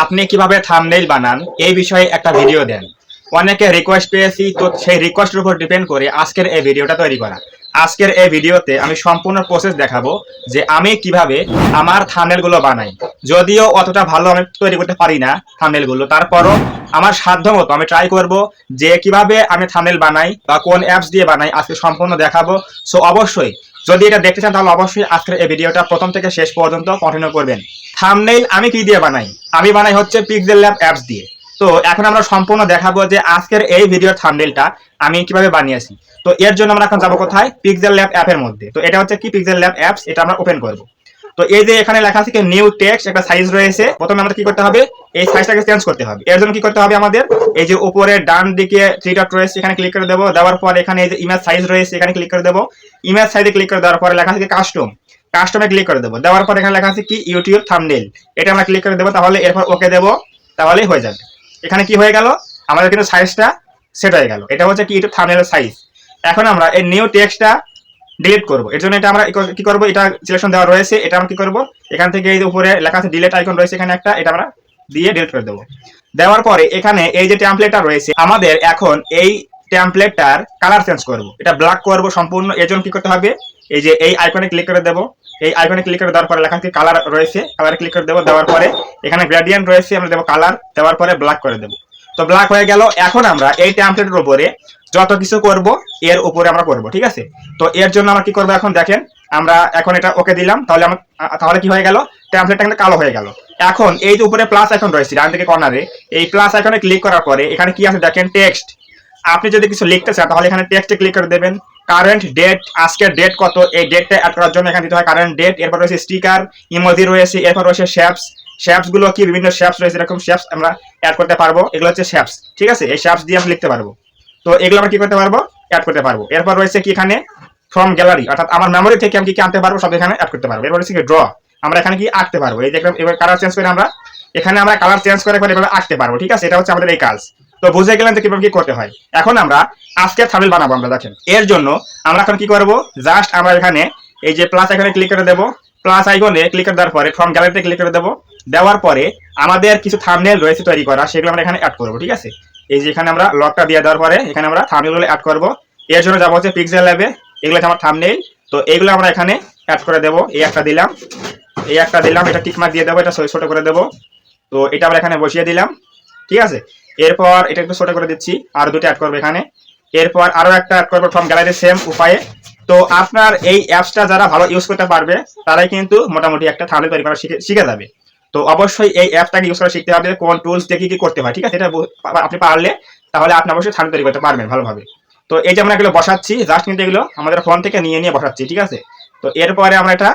আপনি কিভাবে থাম্বনেইল বানান এই বিষয়ে একটা ভিডিও দেন। অনেকে রিকোয়েস্ট পেয়েছি, তো সেই রিকোয়েস্টের উপর ডিপেন্ড করে আজকের এই ভিডিওটা তৈরি করা। আজকের এই ভিডিওতে আমি সম্পূর্ণ প্রসেস দেখাবো যে আমি কিভাবে আমার থাম্বনেইলগুলো বানাই। যদিও অতটা ভালো আমি তৈরি করতে পারি না থাম্বনেইলগুলো, তারপরও আমার সাধ্যমতো আমি ট্রাই করব যে কিভাবে আমি থাম্বনেইল বানাই বা কোন অ্যাপস দিয়ে বানাই আজকে সম্পূর্ণ দেখাবো। সো অবশ্যই যদি এটা দেখতে চান তাহলে অবশ্যই আজকের এই ভিডিওটা প্রথম থেকে শেষ পর্যন্ত কন্টিনিউ করবেন। থাম্বনেইল আমি কি দিয়ে বানাই? আমি বানাই হচ্ছে পিক্সেল ল্যাব অ্যাপস দিয়ে। তো এখন আমরা সম্পূর্ণ দেখাবো যে আজকের এই ভিডিওর থাম্বনেইলটা আমি কিভাবে বানিয়েছি। তো এর জন্য আমরা এখন যাবো কোথায়? পিক্সেল ল্যাব অ্যাপের মধ্যে। তো এটা হচ্ছে কি পিক্সেল ল্যাব অ্যাপস, এটা আমরা ওপেন করব। তো এই যে এখানে লেখা আছে কি নিউ টেক্সট, একটা সাইজ রয়েছে। প্রথমে আমাদের কি করতে হবে? এই সাইজটাকে চেঞ্জ করতে হবে। এর জন্য কি করতে হবে আমাদের? এই যে উপরে ডান দিকে থ্রি ডট রয়েছে, এখানে ক্লিক করে দেবো। দেওয়ার পর এখানে এই যে ইমেজ সাইজ রয়েছে, এখানে ক্লিক করে দেবো। ইমেজ সাইজে ক্লিক করে দেওয়ার পরে লেখা আছে কি কাস্টম, কাস্টমে ক্লিক করে দেবো। দেওয়ার পর এখানে লেখা আছে কি ইউটিউব থাম্বনেইল, এটা আমরা ক্লিক করে দেবো। তাহলে এরপর ওকে দেবো, তাহলেই হয়ে যাবে। এখানে কি হয়ে গেল? আমাদের কিন্তু সাইজটা সেট হয়ে গেল। এটা হচ্ছে কি ইউটিউব থাম্বনেইলের সাইজ। এখন আমরা এই নিউ টেক্সটটা ডিলিট করব। এর জন্য এটা আমরা কি করব? এটা সিলেকশন দেওয়া রয়েছে, এটা আমরা কি করব? এখান থেকে এই যে উপরে লেখা আছে ডিলিট আইকন রয়েছে এখানে একটা, এটা আমরা দিয়ে ডিলিট করে দেবো। দেওয়ার পরে এখানে এই যে টেমপ্লেটটা রয়েছে, আমাদের এখন এই টেমপ্লেটটার কালার চেঞ্জ করব। এটা ব্ল্যাক করব সম্পূর্ণ। এর জন্য কি করতে হবে? এই যে এই আইকনে ক্লিক করে দেবো। এই আইকনে ক্লিক করে দেওয়ার পরে লেখা আছে কালার রয়েছে, কালারে ক্লিক করে দেবো। দেওয়ার পরে এখানে গ্রেডিয়েন্ট রয়েছে, আমরা দেবো কালার। দেওয়ার পরে ব্ল্যাক করে দেবো। তো ব্ল্যাক হয়ে গেল। এখন আমরা এই টেমপ্লেটের উপরে যত কিছু করব এর উপরে আমরা করব, ঠিক আছে? তো এর জন্য আমরা কি করব? এখন দেখেন, আমরা এখন এটা ওকে দিলাম। তাহলে কি হয়ে গেল? টেমপ্লেটটা কিন্তু কালো হয়ে গেল। এখন এই যে উপরে প্লাস আইকন রয়েছে ডান দিকে কর্নারে, এই প্লাস আইকনে ক্লিক করার পরে এখানে কি আছে দেখেন? টেক্সট। আপনি যদি কিছু লিখতে চান তাহলে এখানে টেক্সটে ক্লিক করে দেবেন। কারেন্ট ডেট, আজকের ডেট কত, এই ডেটটা অ্যাড করার জন্য এখানে দিতে হয় কারেন্ট ডেট। এরপর রয়েছে স্টিকার, ইমোজি রয়েছে। এরপর রয়েছে শেপস। শেপস গুলো কি বিভিন্ন শেপস রয়েছে, এরকম শেপস আমরা অ্যাড করতে পারবো। এগুলো হচ্ছে শেপস, ঠিক আছে? এই শেপস দিয়ে আমরা লিখতে পারবো। তো এগুলো আমরা কি করতে পারবো? অ্যাড করতে পারবো। এরপর রয়েছে কি এখানে ফ্রম গ্যালারি, অর্থাৎ আমার মেমোরি থেকে আমি কি আনতে পারবো সব এখানে অ্যাড করতে পারবো। এরপর হচ্ছে কি ড্র, আমরা এখানে কি আঁকতে পারবো। এই দেখলাম, এবার কালার চেঞ্জ করে আমরা এখানে আমরা কালার চেঞ্জ করে এভাবে আঁকতে পারবো, ঠিক আছে? এটা হচ্ছে আমাদের এই কাজ। তো বুঝে গেলেন যে কিভাবে কি করতে হয়। এখন আমরা আজকে থাম্বনেইল বানাবো। আমরা দেখেন এর জন্য আমরা এখন কি করব? জাস্ট আমরা এখানে এই যে প্লাস আইকনে ক্লিক করে দেবো। প্লাস আইকনে ক্লিক করে দেওয়ার পরে ফ্রম গ্যালারিতে ক্লিক করে দেবো। দেওয়ার পরে আমাদের কিছু থাম্বনেইল রয়েছে তৈরি করা, সেগুলো আমরা এখানে অ্যাড করবো, ঠিক আছে? এই যে এখানে আমরা লকটা দিয়ে দেওয়ার পরে এখানে আমরা থাম্বনেইলগুলো অ্যাড করবো। এর জন্য যাবো হচ্ছে পিক্সেল ল্যাবে। এগুলো হচ্ছে আমার থাম্বনেইল। তো এইগুলো আমরা এখানে অ্যাড করে দেবো। এই একটা দিলাম, এই একটা দিলাম, এটা টিকমার্ক দিয়ে দেবো, এটা ছোট করে দেবো। তো এটা আমরা এখানে বসিয়ে দিলাম, ঠিক আছে? এরপর এটা একটু ছোট করে দিচ্ছি, আর দুটো অ্যাড করবো এখানে। এরপর আরো একটা অ্যাড করবো ফ্রম গ্যালারি, সেম উপায়ে। তো আপনার এই অ্যাপসটা যারা ভালো ইউজ করতে পারবে তারাই কিন্তু মোটামুটি একটা থাম্বনেইল তৈরি করা শিখে যাবে। তো অবশ্যই এই অ্যাপটাকে ইউজ করা শিখতে হবে, কোন টুলস দিয়ে কি করতে হয়, ঠিক আছে? এটা আপনি পারলে তাহলে আপনি অবশ্যই থাম্বনেইল তৈরি করতে পারবেন ভালোভাবে। তো এই যে আমরা এগুলো বসাচ্ছি, জাস্ট কিন্তু এগুলো আমাদের ফোন থেকে নিয়ে নিয়ে বসাচ্ছি, ঠিক আছে? তো এরপরে আমরা এটা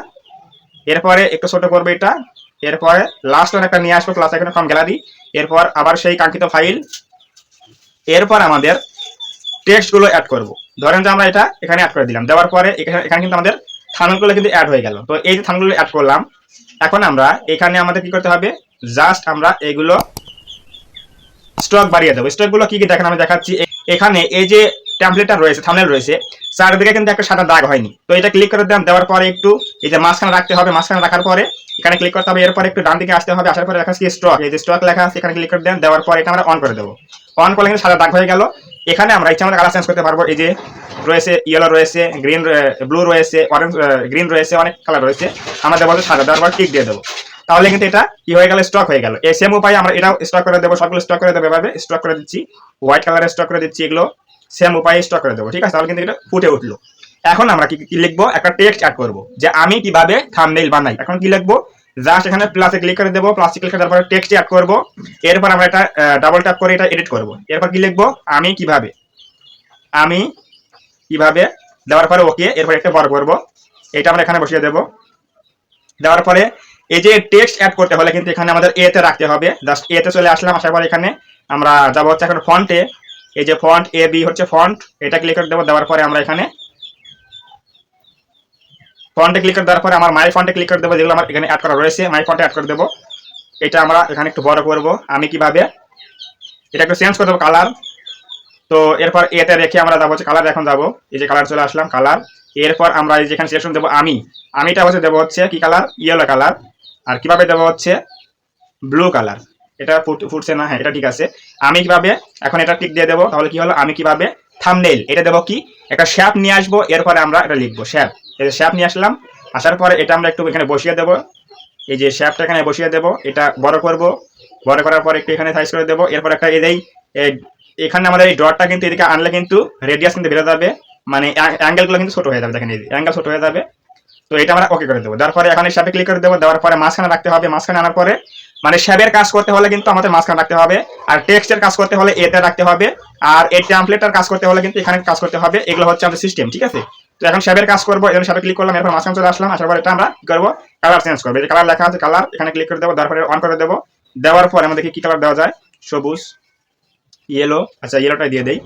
এরপরে একটু ছোট করবো এটা। এরপরে লাস্ট একটা নিয়ে আসবো ক্লাস আইকনে ফ্রম গ্যালারি। এরপর আবার সেই কাঙ্ক্ষিত ফাইল। এরপর আমাদের টেক্সট গুলো অ্যাড করব। ধরেন যে আমরা এটা এখানে অ্যাড করে দিলাম। দেওয়ার পরে এখানে কিন্তু আমাদের থাম্বনেইলগুলো কিন্তু অ্যাড হয়ে গেল। তো এই যে থাম্বনেইলগুলো অ্যাড করলাম, এখন আমরা এখানে আমাদের কি করতে হবে? জাস্ট আমরা এগুলো স্টক বাড়িয়ে দেবো। স্টক গুলো কি কি দেখেন আমি দেখাচ্ছি। এখানে এই যে টেমপ্লেটটা রয়েছে, থাম্বনেইল রয়েছে, চারদিকে কিন্তু একটা সাদা দাগ হয়নি। তো এটা ক্লিক করে দিলাম। দেওয়ার পরে একটু এই যে মাঝখানে রাখতে হবে। মাঝখানে রাখার পরে এখানে ক্লিক করতে হবে। এরপর একটু ডান দিকে আসতে হবে। আসার পরে লেখা আছে স্টক, এই যে স্টক লেখা আছে এখানে ক্লিক করে দেন। দেওয়ার পরে এটা আমরা অন করে দেবো। অন করলে কিন্তু সাদা দাগ হয়ে গেল। এখানে আমরা ইচ্ছা আমাদের কালার চেঞ্জ করতে পারবো। এই যে রয়েছে ইয়েলো রয়েছে, গ্রিন, ব্লু রয়েছে, অরেঞ্জ, গ্রিন রয়েছে, অনেক কালার রয়েছে। আমরা দেবো সাদা। দেওয়ার পর টিক দিয়ে দেবো। তাহলে কিন্তু এটা কি হয়ে গেল? স্টক হয়ে গেল। এই সেম উপায়ে আমরা এটাও স্টক করে দেবো। সবগুলো স্টক করে দেবো এভাবে। স্টক করে দিচ্ছি, হোয়াইট কালারে স্টক করে দিচ্ছি। এগুলো সেম উপায়ে স্টক করে দেবো, ঠিক আছে? তাহলে কিন্তু এটা ফুটে উঠলো। এখন আমরা কি লিখবো? একটা টেক্সট অ্যাড করবো যে আমি কিভাবে থাম্বনেইল বানাই। এখন কি লিখবো? জাস্ট এখানে প্লাসে ক্লিক করে দেবো। প্লাসে ক্লিক করে দেওয়ার পরে টেক্সট অ্যাড করবো। এরপর আমরা এটা ডাবল ট্যাপ করে এটা এডিট করবো। এরপর কি লিখবো? আমি কিভাবে, আমি কিভাবে। দেওয়ার পরে ওকে। এরপর একটা বড় করবো, এটা আমরা এখানে বসিয়ে দেবো। দেওয়ার পরে এই যে টেক্সট অ্যাড করতে হলে কিন্তু এখানে আমাদের এতে রাখতে হবে। জাস্ট এতে চলে আসলাম। আসার পরে এখানে আমরা যাবো হচ্ছে এখন ফন্টে। এই যে ফন্ট এ বি হচ্ছে ফন্ট, এটা ক্লিক করে দেবো। দেওয়ার পরে আমরা এখানে ফন্টে ক্লিক করে দেওয়ার পরে আমার মাই ফন্টে ক্লিক করে দেবো, যেগুলো আমার এখানে অ্যাড করা রয়েছে মাই ফন্টে অ্যাড করে দেবো। এটা আমরা এখানে একটু বড় করব। আমি কিভাবে, এটা একটু চেঞ্জ করে দেবো কালার। তো এরপর এতে রেখে আমরা যাবো হচ্ছে কালার। এখন যাবো এই যে কালার চলে আসলাম, কালার। এরপর আমরা এই যেখানে সিলেকশন দেবো আমিটা হচ্ছে দেবো হচ্ছে কি কালার? Yellow colour. আর কিভাবে দেবো হচ্ছে ব্লু কালার। এটা ফুটছে না, হ্যাঁ এটা ঠিক আছে। আমি কিভাবে এখন এটা টিক দিয়ে দেবো, তাহলে কি হলো, আমি কিভাবে থাম্বনেইল এটা দেবো, কি একটা শ্যাপ নিয়ে আসবো, এরপরে আমরা এটা লিখবো শ্যাপ। এই যে শ্যাপ নিয়ে আসলাম, আসার পরে এটা আমরা একটু এখানে বসিয়ে দেবো, এই যে শ্যাপটা এখানে বসিয়ে দেবো, এটা বড় করব, বড় করার পর একটু এখানে সাইজ করে দেবো, এরপর একটা এখানে আমাদের এই ডটটা কিন্তু এদিকে আনলে কিন্তু রেডিয়াস কিন্তু বেড়ে যাবে, মানে অ্যাঙ্গেলগুলো কিন্তু ছোট হয়ে যাবে, দেখেন এই অ্যাঙ্গেল ছোট হয়ে যাবে। তো এটা আমরা ওকে করে দেবো, দেওয়ার পরে এখানে শ্যাপে ক্লিক করে দেবো, দেওয়ার পরে মাঝখানে রাখতে হবে, মাঝখানে আনার পরে মানে শ্যাপের কাজ করতে হলে কিন্তু আমাদের মাঝখানে রাখতে হবে, আর টেক্সটের কাজ করতে হলে এতে রাখতে হবে, আর এই টেমপ্লেটের কাজ করতে হলে কিন্তু এখানে কাজ করতে হবে। এগুলো হচ্ছে আমাদের সিস্টেম, ঠিক আছে। তো এখন শ্যাপের কাজ করবো, এখানে শ্যাপে ক্লিক করলাম, এরপর মাঝখানে চলে আসলাম, আসার পর এটা আমরা কি করবো, কালার চেঞ্জ করবো, এই যে কালার লেখা আছে কালার, এখানে ক্লিক করে দেবো, দেওয়ার পরে অন করে দেবো, দেওয়ার পরে আমাদেরকে কি কালার দেওয়া যায়, সবুজ, ইয়েলো, আচ্ছা ইয়েলোটা দিয়ে দেই।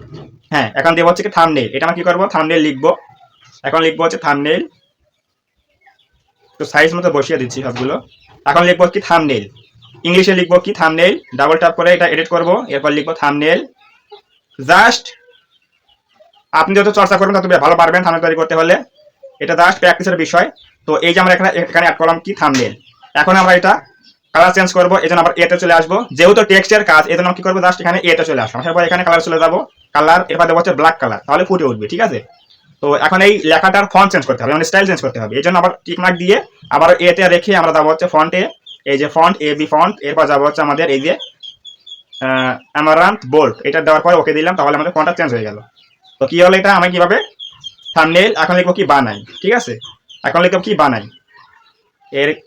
হ্যাঁ এখন দেবো হচ্ছে কি থাম্বনেইল, এটা আমরা কি করবো, থাম্বনেইল লিখবো, এখন লিখবো হচ্ছে থাম্বনেইল, তো সাইজ মতো বসিয়ে দিচ্ছি সবগুলো। এখন লিখবো কি থাম্বনেইল, ইংলিশে লিখবো কি থাম্বনেইল, ডাবল ট্যাপ করে এটা এডিট করবো, এরপর লিখবো থাম্বনেইল। জাস্ট আপনি যত চর্চা করবেন তত ভালো পারবেন থাম্বনেইল তৈরি করতে হলে, এটা জাস্ট প্র্যাকটিসের বিষয়। তো এই যে আমরা এখানে অ্যাড করলাম কি থাম্বনেইল। এখন আমরা এটা কালার চেঞ্জ করবো, এই জন্য আবার এতে চলে আসবো, যেহেতু টেক্সটের কাজ এই জন্য কি করবো, জাস্ট এখানে এতে চলে আসবো, আসার পর এখানে কালার চলে যাবো, কালার এরপর দেবো হচ্ছে ব্ল্যাক কালার, তাহলে ফুটে উঠবে, ঠিক আছে। তো এখন এই লেখাটার ফন্ট চেঞ্জ করতে হবে, মানে স্টাইল চেঞ্জ করতে হবে, এই জন্য আবার টিক মার্ক দিয়ে আবার এতে রেখে আমরা যাবো হচ্ছে ফন্টে, এই যে ফন্ট এ বি ফন্ট, এরপর যাবো হচ্ছে আমাদের এই যে অ্যামারান্থ বোল্ড, এটা দেওয়ার পরে ওকে দিলাম, তাহলে আমাদের ফন্টটা চেঞ্জ হয়ে গেল। তো কি হলো এটা, আমি কিভাবে থাম্বনেইল, এখন লিখবো কি বানাই, ঠিক আছে। এখন লিখবো কি বানাই,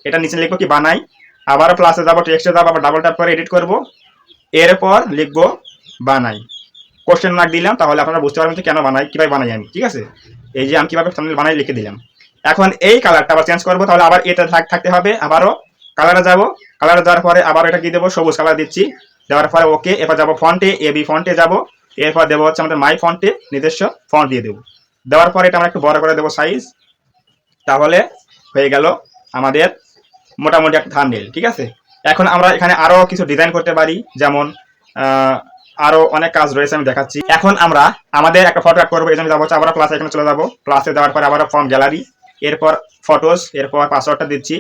এটা নিচে লিখবো কি বানাই, আবার প্লাসে যাবো, টেক্সটে যাবো, আবার ডাবল ট্যাপ করে এডিট করবো, এরপর লিখবো বানাই, কোশ্চেন মার্ক দিলাম, তাহলে আপনারা বুঝতে পারবেন যে কেন বানাই, কিভাবে বানাই আমি, ঠিক আছে। এই যে আমি কিভাবে থাম্বনেইল বানাই লিখে দিলাম। এখন এই কালারটা আবার চেঞ্জ করবো, তাহলে আবার এটা থাকতে হবে, আবারও কালারে যাবো, কালারে যাওয়ার পরে আবার এটা কি দেবো, সবুজ কালার দিচ্ছি, দেওয়ার পরে ওকে, এরপর যাবো ফন্টে, এ বি ফন্টে যাবো, এরপর দেবো হচ্ছে আমাদের মাই ফন্টে নিজস্ব ফন্ট দিয়ে দেবো, দেওয়ার পরে এটা আমরা একটু বড় করে দেবো সাইজ, তাহলে হয়ে গেল আমাদের মোটামুটি একটা থাম্বনেইল, ঠিক আছে। এখন আমরা এখানে আরো কিছু ডিজাইন করতে পারি, যেমন আরো অনেক কাজ রয়েছে, আমি দেখাচ্ছি। এখন আমরা আমাদের একটা ফটো অ্যাড করবো, এই জন্য যাবো আবার প্লাস এখানে চলে যাবো, প্লাসে দেওয়ার পরে আবার ফ্রম গ্যালারি, এরপর ফটোস, এরপর পাসওয়ার্ডটা দিচ্ছি।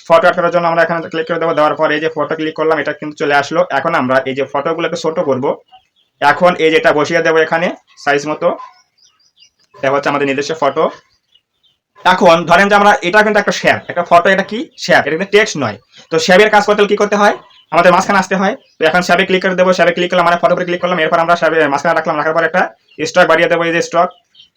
ফটো অ্যাড করার জন্য আমরা এখানে ক্লিক করে দেবো, দেওয়ার পর এই যে ফটো ক্লিক করলাম, এটা কিন্তু চলে আসলো। এখন আমরা এই যে ফটোগুলোকে ছোট করবো, এখন এই যেটা বসিয়ে দেবো এখানে সাইজ মতো, এটা হচ্ছে আমাদের নিজস্ব ফটো। এখন ধরেন যে আমরা এটা কিন্তু একটা শ্যাপ, একটা ফটো, এটা কি শ্যাপ, এটা কিন্তু টেক্সট নয়। তো শ্যাপের কাজ করতে হলে কি করতে হয়, আমাদের মাঝখানে আসতে হয়। তো এখন শ্যাপে ক্লিক করে দেবো, শ্যাপে ক্লিক করলাম, মানে ফটো করে ক্লিক করলাম, এরপর আমরা শ্যাপে মাঝখানে রাখলাম, রাখার পর একটা স্টক বাড়িয়ে দেবো, এই যে স্টক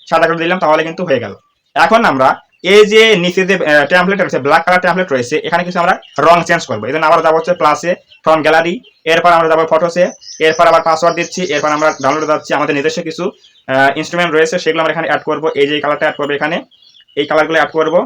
সাদা করে দিলাম, তাহলে কিন্তু হয়ে গেল। এখন আমরা এই যে নিচে যে টেমপ্লেট রয়েছে, ব্ল্যাক কালার টেমপ্লেট রয়েছে, এখানে কিছু আমরা রং চেঞ্জ করবো, এই জন্য আবার যাবো হচ্ছে প্লাসে, ফ্রম গ্যালারি, এরপর আমরা যাবো ফটোসে, এরপর আবার পাসওয়ার্ড দিচ্ছি, এরপর আমরা ডাউনলোড যাচ্ছি, আমাদের নিজস্ব কিছু ইনস্ট্রুমেন্ট রয়েছে, সেগুলো আমরা এখানে অ্যাড করবো, এই যে কালারটা অ্যাড করবো, এখানে এই কালারগুলো অ্যাড করবো।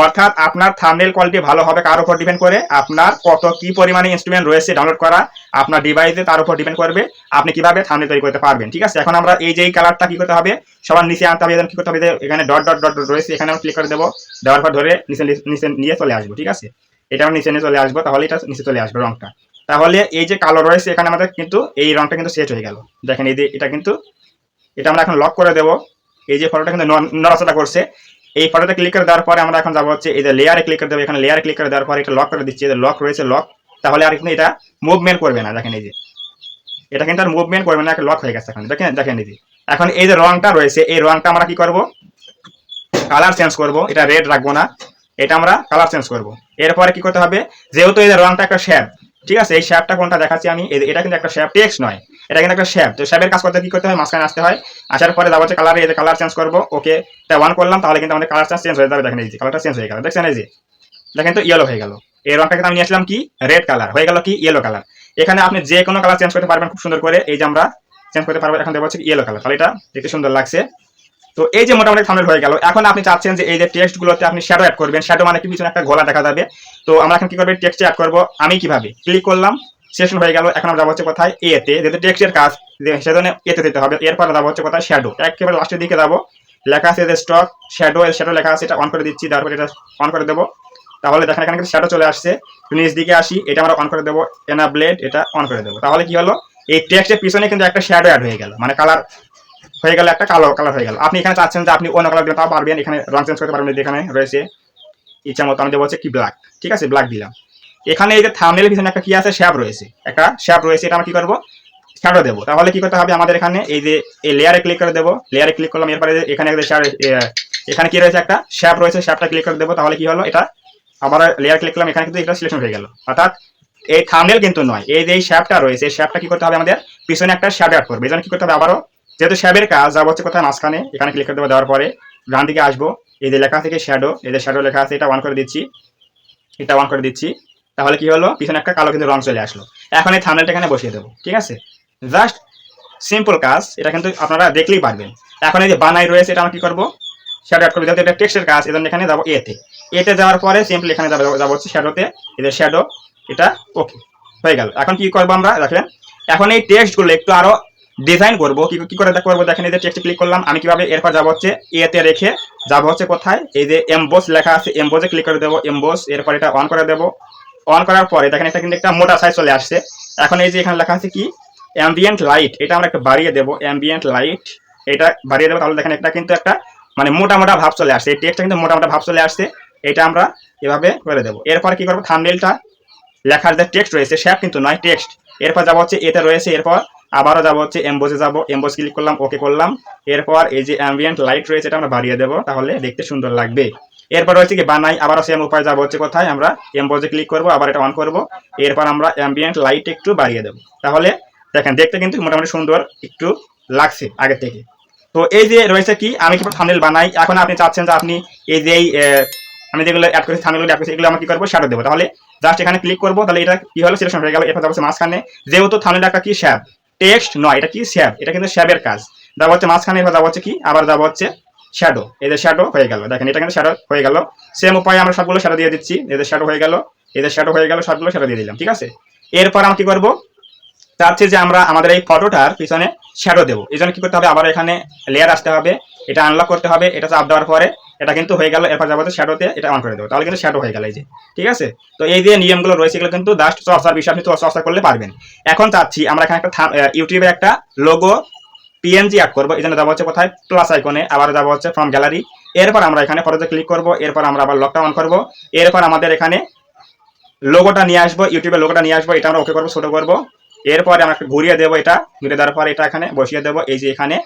অর্থাৎ আপনার থাম্বনেইল কোয়ালিটি ভালো হবে কার উপর ডিপেন্ড করে, আপনার কত কি পরিমাণে ইনস্ট্রুমেন্ট রয়েছে ডাউনলোড করা আপনার ডিভাইসে, তার উপর ডিপেন্ড করবে আপনি কিভাবে থাম্বনেইল তৈরি করতে পারবেন, ঠিক আছে। এখন আমরা এই যে কালারটা কি করতে হবে, সবার নিচে আনতে হবে, কি করতে হবে, এখানে ডট ডট ডট রয়েছে, এখানে আমরা ক্লিক করে দেবো, দেওয়ার পর ধরে নিচে নিচে নিয়ে চলে আসবো, ঠিক আছে। এটা আমরা নিচে নিয়ে চলে আসবো, তাহলে এটা নিচে চলে আসবে রংটা, তাহলে এই যে কালো রয়েছে এখানে আমাদের কিন্তু এই রংটা কিন্তু সেট হয়ে গেল। দেখেন এই যে এটা কিন্তু, এটা আমরা এখন লক করে দেবো, এই যে ফটোটা কিন্তু নড়াচড়া করছে। এই ফটোতে ক্লিক করে দেওয়ার পরে আমরা এখন যাবো হচ্ছে এই যে লেয়ারে ক্লিক করে দেবো, এখানে লেয়ারে ক্লিক করে দেওয়ার পরে এটা লক করে দিচ্ছি, এই যে লক রয়েছে লক, তাহলে আর কিন্তু এটা মুভমেন্ট করবে না, দেখেন এই যে এটা কিন্তু আর মুভমেন্ট করবে না, লক হয়ে গেছে এখন, দেখেন দেখেন এই যে। এখন এই যে রংটা রয়েছে, এই রংটা আমরা কি করব, কালার চেঞ্জ করব, এটা রেড রাখবো না, এটা আমরা কালার চেঞ্জ করব। এরপরে কি করতে হবে, যেহেতু এই যে রংটা একটা শেপ, ঠিক আছে, এই শেপটা কোনটা দেখাচ্ছি আমি, এটা কিন্তু একটা শেপ, টেক্সট নয়, এটা কিন্তু একটা শেপ। তো শেপের কাজ করতে কি করতে হয়, মাঝখানে আসতে হয়, আসার পরে যাবো হচ্ছে কালারে, এই যে কালার চেঞ্জ করবো, ওকে এটা অন করলাম, তাহলে কিন্তু আমাদের কালারটা চেঞ্জ হয়ে যাবে, দেখেন এই যে কালারটা চেঞ্জ হয়ে গেল, দেখছেন এই যে, দেখেন তো ইয়েলো হয়ে গেল। এই রংটা কিন্তু আমি নিয়ে আসলাম কি রেড কালার, হয়ে গেল কি ইয়েলো কালার। এখানে আপনি যে কোনো কালার চেঞ্জ করতে পারবেন খুব সুন্দর করে, এই যে আমরা চেঞ্জ করতে পারবো, এখন দেবো হচ্ছে ইয়েলো কালার, তাহলে এটা দেখতে সুন্দর লাগছে। তো এই যে মোটামুটি থাম্বনেইল হয়ে গেল। এখন আপনি চাচ্ছেন যে এই যে টেক্সট গুলোতে আপনি শ্যাডো অ্যাড করবেন, শ্যাডো মানে কি পিছনে একটা গলা দেখা যাবে। তো আমরা এখন কি করব, টেক্সটে অ্যাড করব। আমি কিভাবে ক্লিক করলাম, সেশন হয়ে গেল। এখন আমরা যাবো হচ্ছে কোথায়, এতে, যেহেতু টেক্সটের কাজ সেজন্য এতে দিতে হবে। এরপর যাবো হচ্ছে কোথায়, শ্যাডো, একেবারে লাস্টের দিকে যাবো, লেখা আছে যে স্টক শ্যাডো, শ্যাডো লেখা আছে, এটা অন করে দিচ্ছি, তারপর এটা অন করে দেবো, তাহলে দেখেন এখানে কিন্তু শ্যাডো চলে আসছে। নিচ দিকে আসি, এটা আমরা অন করে দেবো, এনাব্লেড, এটা অন করে দেবো, তাহলে কি হলো, এই টেক্সটের পিছনে কিন্তু একটা শ্যাডো অ্যাড হয়ে গেল, মানে কালার হয়ে গেল, একটা কালো কালার হয়ে গেল। আপনি এখানে চাচ্ছেন যে আপনি অন্য কালার দিলে তাও পারবেন, এখানে রং চেঞ্জ করতে পারবেন, এখানে রয়েছে ইচ্ছা মতো। আমি দেবো হচ্ছে কি ব্ল্যাক, ঠিক আছে, ব্ল্যাক দিলাম। এখানে এই যে থাম্বনেলের পিছনে একটা কি আছে, শ্যাপ রয়েছে, একটা শ্যাপ রয়েছে, এটা আমরা কি করব, শ্যাডো দেবো। তাহলে কি করতে হবে আমাদের এখানে এই যে এই লেয়ারে ক্লিক করে দেবো, লেয়ারে ক্লিক করলাম, এরপরে এখানে এখানে কি রয়েছে, একটা শ্যাপ রয়েছে, শ্যাপটা ক্লিক করে দেবো। তাহলে কি হলো, এটা আবার লেয়ার ক্লিক করলাম, এখানে কিন্তু এটা সিলেকশন হয়ে গেল। অর্থাৎ এই থাম্বনেল কিন্তু নয়, এই যে শ্যাপটা রয়েছে, এই শ্যাপটা কি করতে হবে আমাদের পিছনে একটা শ্যাডো অ্যাড করবে। এই জন্য কি করতে হবে, আবারও যেহেতু শ্যাপের কাজ যাবো হচ্ছে কোথায়, মাঝখানে, এখানে ক্লিক করে দেবো, দেওয়ার পরে ডান দিকে আসবো, এই যে লেখা থেকে শ্যাডো, এই যে শ্যাডো লেখা আছে, এটা অন করে দিচ্ছি, এটা অন করে দিচ্ছি। তাহলে কি হলো, পিছনে একটা কালো কিন্তু রং চলে আসলো। এখন এই থাম্বনেলটা এখানে বসিয়ে দেবো, ঠিক আছে, জাস্ট সিম্পল কাজ, এটা কিন্তু আপনারা দেখলেই পারবেন। এখন এই যে বানাই রয়েছে, এটা আমরা কি করবো, শ্যাডো অ্যাড করবো, যেহেতু এটা টেক্সটের কাজ, এই জন্য এখানে যাবো এতে যাওয়ার পরে সিম্পলি এখানে যাবো হচ্ছে শ্যাডোতে, এই যে শ্যাডো, এটা ওকে হয়ে গেল। এখন কি করবো আমরা দেখেন, এখন এই টেক্সটগুলো একটু আরো ডিজাইন করবো, কি করে করবো দেখেন, এই যে টেক্সট ক্লিক করলাম আমি কিভাবে, এরপর যাবো হচ্ছে এতে রেখে যাবো হচ্ছে কোথায়, এই যে এমবোস লেখা আছে, এমবোসে ক্লিক করে দেবো, এমবোস, এরপর এটা অন করে দেবো। অন করার পরে দেখেন এটা কিন্তু একটা মোটা সাইজ চলে আসছে। এখন এই যে এখানে লেখা আছে কি অ্যাম্বিয়েন্ট লাইট, এটা আমরা একটু বাড়িয়ে দেবো, অ্যাম্বিয়েন্ট লাইট এটা বাড়িয়ে দেবো। তাহলে দেখেন এটা কিন্তু একটা মানে মোটা মোটা ভাব চলে আসছে, এই টেক্সটটা কিন্তু মোটা মোটা ভাব চলে আসছে, এটা আমরা এভাবে করে দেবো। এরপর কি করবো, থাম্বনেলটা লেখার যে টেক্সট রয়েছে, শ্যাপ কিন্তু নয়, টেক্সট, এরপর যাবো হচ্ছে এতে রয়েছে, এরপর আবারও যাবো হচ্ছে এমবোসে যাবো, এমবোস ক্লিক করলাম, ওকে করলাম। এরপর এই যে অ্যাম্বিয়েন্ট লাইট রয়েছে, এটা আমরা বাড়িয়ে দেবো, তাহলে দেখতে সুন্দর লাগবে। এরপর রয়েছে কি বানাই, আবারও সেম উপায় যাবো হচ্ছে কোথায়, আমরা এমবোসে ক্লিক করবো, আবার এটা অন করবো, এরপর আমরা অ্যাম্বিয়েন্ট লাইট একটু বাড়িয়ে দেবো। তাহলে দেখেন দেখতে কিন্তু মোটামুটি সুন্দর একটু লাগছে আগের থেকে। তো এই যে রয়েছে কি, আমি কি থাম্বনেল বানাই, এখন আপনি চাচ্ছেন যে আপনি এই যে আমি যেগুলো অ্যাড করেছি, থাম্বনেলগুলো অ্যাড করেছি, এগুলো আমি কি করবো, শ্যাডো দেবো। তাহলে জাস্ট এখানে ক্লিক করবো, তাহলে এটা কি হলো, সিলেকশন হয়ে গেল। এরপর যাবো মাঝখানে, যেহেতু থাম্বনেলটা একটা কি শ্যাপ, টেক্সট নয়, এটা কি শ্যাপ, এটা কিন্তু শ্যাপের কাজ, যাবো হচ্ছে মাঝখানে, এরপর যাবো হচ্ছে কি, আবার যাবো হচ্ছে শ্যাডো, এই যে শ্যাডো হয়ে গেল, দেখেন এটা কিন্তু শ্যাডো হয়ে গেল। সেম উপায়ে আমরা সবগুলো শ্যাডো দিয়ে দিচ্ছি, এই যে শ্যাডো হয়ে গেল, এই যে শ্যাডো হয়ে গেল, সবগুলো শ্যাডো দিয়ে দিলাম, ঠিক আছে। এরপর আমরা কি করবো, চাচ্ছি যে আমরা আমাদের এই ফটোটার পিছনে শ্যাডো দেবো। এই জন্য কি করতে হবে, আবার এখানে লেয়ার আসতে হবে, এটা আনলক করতে হবে, এটা চাপ দেওয়ার পরে এটা কিন্তু হয়ে গেল। এরপর যাবো শ্যাডোতে, এটা অন করে দেবো, তাহলে কিন্তু শ্যাডো হয়ে গেল, এই যে, ঠিক আছে। তো এই যে নিয়মগুলো রয়েছে, এগুলো কিন্তু জাস্ট চর্চার বিষয়, আপনি চর্চা করলে পারবেন। এখন চাচ্ছি আমরা এখানে একটা ইউটিউবে একটা লোগো পিএনজি অ্যাড করবো। এই জন্য যাবো হচ্ছে কোথায়, প্লাস আইকনে, আবার যাবো হচ্ছে ফ্রম গ্যালারি, এরপর আমরা এখানে ফটোতে ক্লিক করবো, এরপর আমরা আবার লকটা অন করবো, এরপর আমাদের এখানে লোগোটা নিয়ে আসবো, ইউটিউবের লোগোটা নিয়ে আসবো, এটা আমরা ওকে করবো, ছোট করবো। এরপরে আমরা ঘুরিয়ে দেবো, এটা ঘুরিয়ে দেওয়ার পরে এটা এখানে বসিয়ে দেবো, এই যে এখানে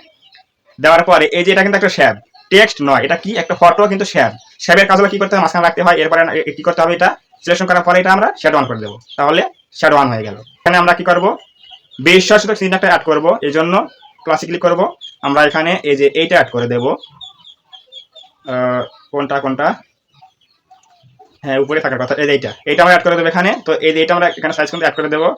দেওয়ার পরে এই যে এটা কিন্তু একটা শ্যাপ, টেক্সট নয়, এটা কি একটা ফটো, কিন্তু শ্যাপ, শ্যাপের কাজগুলো কি করতে হবে, মাঝখানে রাখতে হয়। এরপরে কি করতে হবে, এটা সিলেকশন করার পরে এটা আমরা শ্যাডো অন করে দেবো, তাহলে শ্যাডো অন হয়ে গেল। এখানে আমরা কি করবো, বিশ্বাসযোগ্য চিহ্ন একটা অ্যাড করবো, এই জন্য ক্লাসে ক্লিক করবো, আমরা এখানে এই যে এইটা অ্যাড করে দেবো, কোনটা, হ্যাঁ উপরে থাকার কথা, এই যে এইটা আমরা অ্যাড করে দেবো এখানে। তো এই যে এটা আমরা এখানে সাইজ কিন্তু অ্যাড করে দেবো।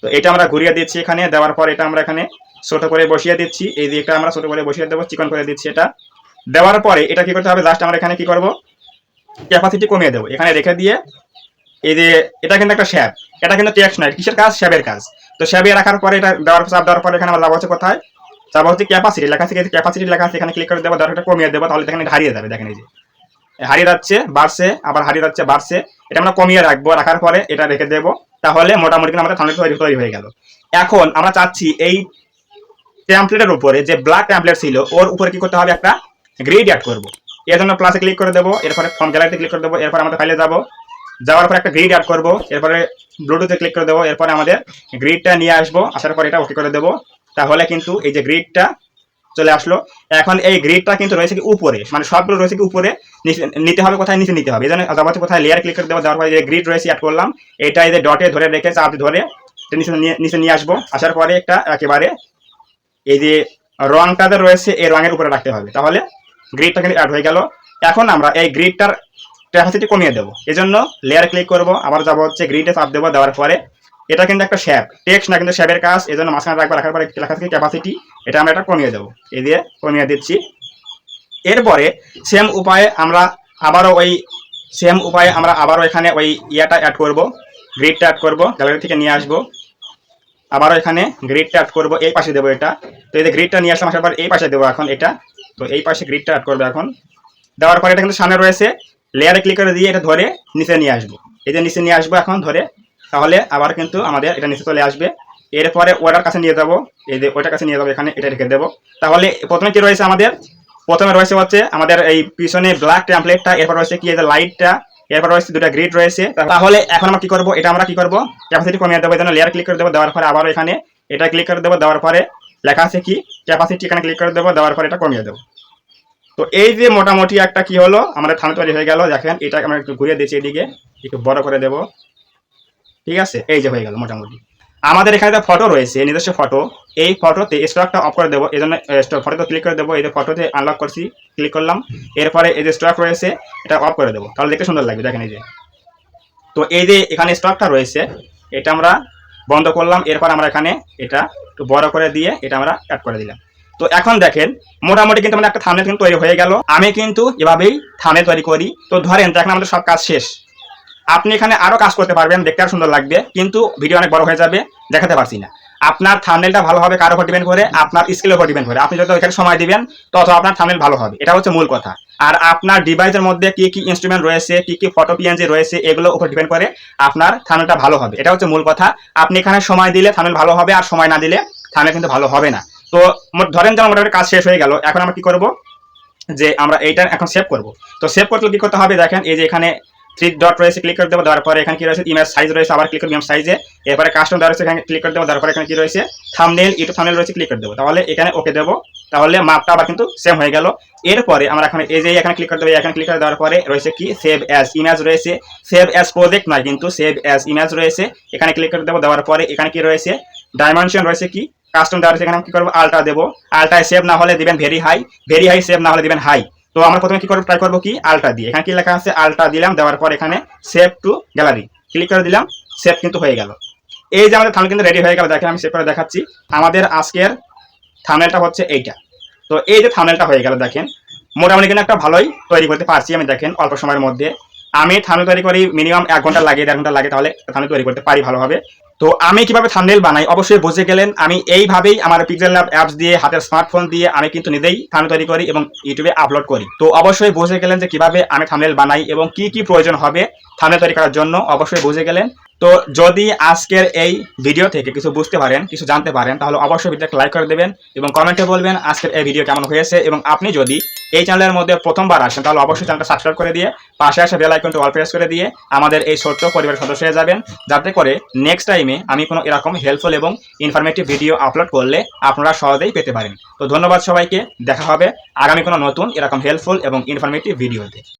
তো এটা আমরা ঘুরিয়ে দিচ্ছি, এখানে দেওয়ার পর এটা আমরা এখানে ছোট করে বসিয়ে দিচ্ছি, এই যে এটা আমরা ছোট করে বসিয়ে দেবো, চিকন করে দিচ্ছি। এটা দেওয়ার পরে এটা কি করতে হবে, জাস্ট আমরা এখানে কি করবো, ক্যাপাসিটি কমিয়ে দেবো, এখানে রেখে দিয়ে এই যে এটা কিন্তু একটা শ্যাপ, এটা কিন্তু টেক্সট নয়, কিসের কাজ, শ্যাপের কাজ। তো শ্যাপে রাখার পরে এটা দেওয়ার পরে এখানে আমরা যাবো হচ্ছে কোথায়, যাবো হচ্ছে ক্যাপাসিটি লেখা আছে, ক্যাপাসিটি লেখা আছে, এখানে ক্লিক করে দেবো, দেওয়ার কমিয়ে দেবো, তাহলে এখানে হারিয়ে যাবে, দেখেন এই যে হারিয়ে যাচ্ছে, বাড়ছে, আবার হারিয়ে যাচ্ছে, বাড়ছে। এটা আমরা কমিয়ে রাখবো, রাখার পরে এটা রেখে দেবো, তাহলে মোটামুটি কিন্তু আমাদের থাম্বনেল তৈরি হয়ে গেল। এখন আমরা চাচ্ছি এই টেমপ্লেটের উপরে যে ব্ল্যাক টেমপ্লেট ছিল, ওর উপরে কি করতে হবে, একটা গ্রিড অ্যাড করবো। এর জন্য প্লাসে ক্লিক করে দেবো, এরপরে ফর্ম গ্যালারিতে ক্লিক করে দেবো, এরপর আমাদের ফাইলে যাবো, যাওয়ার পর একটা গ্রিড অ্যাড করবো, এরপরে ব্লুটুথে ক্লিক করে দেবো, এরপরে আমাদের গ্রিডটা নিয়ে আসবো, আসার পর এটা ওকে করে দেবো, তাহলে কিন্তু এই যে গ্রিডটা চলে আসলো। এখন এই গ্রিডটা কিন্তু রয়েছে কি উপরে, মানে সবগুলো রয়েছে কি উপরে, নিতে হবে কোথায়, নিচে নিতে হবে। এই জন্য যাবো কোথায়, লেয়ার ক্লিক করে দেবো, দেওয়ার পরে যে গ্রিড রয়েছে অ্যাড করলাম, এটা এই যে ডটে ধরে রেখে চাপ ধরে নিচে নিয়ে আসবো, আসার পরে একটা একেবারে এই যে রংটাতে রয়েছে এই রঙের উপরে রাখতে হবে, তাহলে গ্রিডটা কিন্তু অ্যাড হয়ে গেল। এখন আমরা এই গ্রিডটার ক্যাপাসিটি কমিয়ে দেবো, এই জন্য লেয়ার ক্লিক করবো, আবার যাবো হচ্ছে গ্রিডে চাপ দেবো, দেওয়ার পরে এটা কিন্তু একটা শ্যাপ, টেক্সট না কিন্তু শ্যাপের কাজ, এই জন্য মাঝখানে রাখবো, রাখার পরে লেখা থাকে ক্যাপাসিটি, এটা আমরা এটা কমিয়ে দেবো, এই দিয়ে কমিয়ে দিচ্ছি। এরপরে সেম উপায়ে আমরা আবারও এখানে ওই ইয়াটা অ্যাড করবো, গ্রিডটা অ্যাড করবো, গ্যালারি থেকে নিয়ে আসবো, আবারও এখানে গ্রিডটা অ্যাড করবো, এই পাশে দেবো এটা। তো এই যে গ্রিডটা নিয়ে আসলাম, আসার পর এই পাশে দেবো এখন এটা, তো এই পাশে গ্রিডটা অ্যাড করবো এখন। দেওয়ার পরে এটা কিন্তু সামনে রয়েছে, লেয়ারে ক্লিক করে দিয়ে এটা ধরে নিচে নিয়ে আসবো, এই যে নিচে নিয়ে আসবো এখন ধরে, তাহলে আবার কিন্তু আমাদের এটা নিচে চলে আসবে। এরপরে ওটার কাছে নিয়ে যাবো, এই যে ওটার কাছে নিয়ে যাবো, এখানে এটা রেখে দেবো। তাহলে প্রথমে কি রয়েছে আমাদের, প্রথমে রয়েছে হচ্ছে আমাদের এই পিছনে ব্ল্যাক টেমপ্লেটটা, এরপর রয়েছে কি এই যে লাইটটা, এরপর রয়েছে দুটো গ্রিড রয়েছে। তাহলে এখন আমরা কি করব, এটা আমরা কি করব, ক্যাপাসিটি কমিয়ে দেবো। এই জন্য লেয়ার ক্লিক করে দেবো, দেওয়ার পরে আবারও এখানে এটা ক্লিক করে দেবো, দেওয়ার পরে লেখা আছে কি ক্যাপাসিটি, এখানে ক্লিক করে দেবো, দেওয়ার পরে এটা কমিয়ে দেবো। তো এই যে মোটামুটি একটা কি হলো, আমাদের থাম্বনেল তৈরি হয়ে গেল। দেখেন এটা আমরা একটু ঘুরিয়ে দিচ্ছি, এদিকে একটু বড় করে দেবো, ঠিক আছে, এই যে হয়ে গেল মোটামুটি। আমাদের এখানে ফটো রয়েছে, নিজস্ব ফটো, এই ফটোতে স্টকটা অফ করে দেবো। এই জন্য ফটোতে ক্লিক করে দেবো, এই যে ফটোতে আনলক করছি, ক্লিক করলাম, এরপরে এই যে স্টক রয়েছে এটা অফ করে দেবো, তাহলে দেখতে সুন্দর লাগবে। দেখেন এই যে, তো এই যে এখানে স্টকটা রয়েছে এটা আমরা বন্ধ করলাম, এরপর আমরা এখানে এটা একটু বড় করে দিয়ে এটা আমরা অ্যাড করে দিলাম। তো এখন দেখেন মোটামুটি কিন্তু আমাদের একটা থাম্বনেল কিন্তু তৈরি হয়ে গেল। আমি কিন্তু এভাবেই থাম্বনেল তৈরি করি। তো ধরেন দেখেন আমাদের সব কাজ শেষ, আপনি এখানে আরো কাজ করতে পারবেন, দেখতে আর সুন্দর লাগবে, কিন্তু ভিডিও অনেক বড় হয়ে যাবে, দেখাতে পারছি না। আপনার থাম্বনেলটা ভালো হবে কার উপর ডিপেন্ড করে, আপনার স্কিলের উপর ডিপেন্ড করে। আপনি যত এখানে সময় দিবেন তত আপনার থাম্বনেল ভালো হবে, এটা হচ্ছে মূল কথা। আর আপনার ডিভাইসের মধ্যে কি কি ইনস্ট্রুমেন্ট রয়েছে, কি কি ফটো পিএনজি রয়েছে, এগুলোর উপর ডিপেন্ড করে আপনার থাম্বনেলটা ভালো হবে, এটা হচ্ছে মূল কথা। আপনি এখানে সময় দিলে থাম্বনেল ভালো হবে, আর সময় না দিলে থাম্বনেল কিন্তু ভালো হবে না। তো ধরেন যেমন মোটামুটি কাজ শেষ হয়ে গেল, এখন আমরা কি করব, যে আমরা এইটা এখন সেভ করব। তো সেভ করতে কি করতে হবে, দেখেন এই যে এখানে 3 ডট রয়েছে, ক্লিক করে দেবো, দেওয়ার পরে এখানে কি রয়েছে ইমেজ সাইজ রয়েছে, আবার ক্লিক করে ইমেজ সাইজে, এরপরে কাস্টম দেওয়া রয়েছে, এখানে ক্লিক করে দেবো, দেওয়ার পরে এখানে কি রয়েছে থাম্বনেল, ইউটিউব থাম্বনেল রয়েছে, ক্লিক করে দেবো, তাহলে এখানে ওকে দেবো, তাহলে মাপটা আবার কিন্তু সেম হয়ে গেল। এরপরে আমরা এখন এই যে এখানে ক্লিক করে দেবো, এখানে ক্লিক করে দেওয়ার পরে রয়েছে কি সেভ অ্যাজ ইমেজ রয়েছে, সেভ অ্যাজ প্রজেক্ট নয় কিন্তু সেভ অ্যাজ ইমেজ রয়েছে, এখানে ক্লিক করে দেবো, দেওয়ার পরে এখানে কি রয়েছে ডাইমেনশন রয়েছে, কি কাস্টম দেওয়া রয়েছে, এখানে কি করবো আলট্রা দেবো, আলট্রায় সেভ না হলে দিবেন very high, very high save না হলে দিবেন হাই। তো আমরা প্রথমে কি করব, ট্রাই করবো কি আলট্রা দিয়ে, এখানে কি লেখা আছে আলট্রা দিলাম, দেওয়ার পর এখানে সেভ টু গ্যালারি ক্লিক করে দিলাম, সেভ কিন্তু হয়ে গেল। এই যে আমাদের থাম্বনেল কিন্তু রেডি হয়ে গেল। দেখেন আমি সেভ করে দেখাচ্ছি, আমাদের আজকের থাম্বনেলটা হচ্ছে এইটা। তো এই যে থাম্বনেলটা হয়ে গেল, দেখেন মোটামুটি কিন্তু একটা ভালোই তৈরি করতে পারছি আমি। দেখেন অল্প সময়ের মধ্যে আমি থাম্বনেল তৈরি করি, মিনিমাম 1 ঘন্টা লাগে, 1.5 ঘন্টা লাগে, তাহলে থাম্বনেল তৈরি করতে পারি ভালোভাবে। তো আমি কিভাবে থাম্বনেল বানাই অবশ্যই বুঝে গেলেন। আমি এইভাবেই আমার পিক্সেল ল্যাব অ্যাপস দিয়ে, হাতের স্মার্টফোন দিয়ে আমি কিন্তু নিজেই থাম্বনেল তৈরি করি এবং ইউটিউবে আপলোড করি। তো অবশ্যই বুঝে গেলেন যে কিভাবে আমি থাম্বনেল বানাই এবং কি কি প্রয়োজন হবে থাম্বনেল তৈরি করার জন্য, অবশ্যই বুঝে গেলেন। তো যদি আজকের এই ভিডিও থেকে কিছু বুঝতে পারেন, কিছু জানতে পারেন, তাহলে অবশ্যই ভিডিওকে লাইক করে দেবেন এবং কমেন্টে বলবেন আজকের এই ভিডিও কেমন হয়েছে। এবং আপনি যদি এই চ্যানেলের মধ্যে প্রথমবার আসেন তাহলে অবশ্যই চ্যানেলটা সাবস্ক্রাইব করে দিয়ে পাশে আসা বেল আইকনটা অল প্রেস করে দিয়ে আমাদের এই ছোট্ট পরিবারের সদস্য হয়ে যাবেন, যাতে করে নেক্সট টাইমে আমি কোনো এরকম হেল্পফুল এবং ইনফরমেটিভ ভিডিও আপলোড করলে আপনারা সহজেই পেতে পারেন। তো ধন্যবাদ সবাইকে, দেখা হবে আগামী কোনো নতুন এরকম হেল্পফুল এবং ইনফরমেটিভ ভিডিওতে।